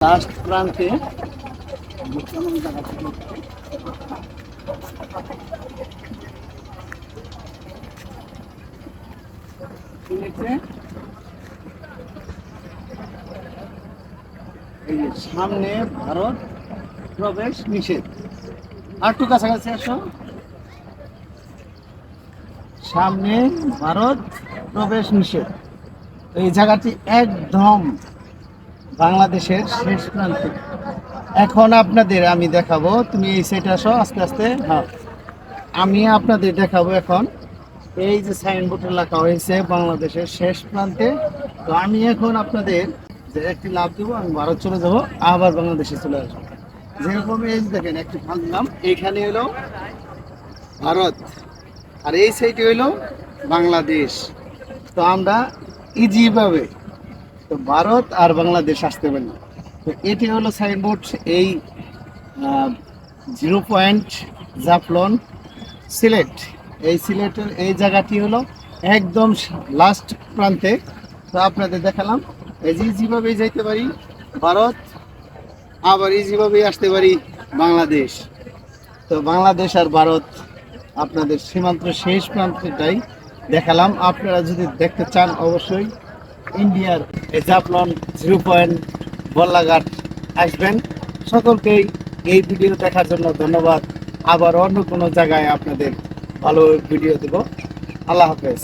Last প্রান্তে সামনে ভারত প্রবেশ নিষেধ। আর একটু কাছাকাছি আসো। সামনে ভারত প্রবেশ নিষেধ। এই জায়গাটি একদম বাংলাদেশের শেষ প্রান্তে। এখন আপনাদের আমি দেখাবো, তুমি এই সাইডে আসো আস্তে আস্তে। হ্যাঁ, আমি আপনাদের দেখাবো এখন এই যে সাইনবোর্ডে লেখা হয়েছে বাংলাদেশের শেষ প্রান্তে। তো আমি এখন আপনাদের যে একটি লাভ দেবো, আমি ভারত চলে যাব, আবার বাংলাদেশে চলে আসবো। যেরকম এই যে দেখেন একটি ভাঙলাম, এইখানে হলো ভারত আর এই সাইডে হইলো বাংলাদেশ। তো আমরা ইজিভাবে তো ভারত আর বাংলাদেশ আসতে পারি। তো এটি হলো সাইনবোর্ড, এই 0 পয়েন্ট জাফলং সিলেট। এই সিলেটের এই জায়গাটি হলো একদম লাস্ট প্রান্তে। তো আপনাদের দেখালাম এই যে ইজিভাবেই যাইতে পারি ভারত, আবার ইজিভাবেই আসতে পারি বাংলাদেশ। তো বাংলাদেশ আর ভারত আপনাদের সীমান্ত শেষ প্রান্তটাই দেখালাম। আপনারা যদি দেখতে চান অবশ্যই ইন্ডিয়ার জাফলং 0 পয়েন্ট বল্লাঘাট আসবেন। সকলকেই এই ভিডিও দেখার জন্য ধন্যবাদ। আবার অন্য কোনো জায়গায় আপনাদের ভালো ভিডিও দেব। আল্লাহ হাফেজ।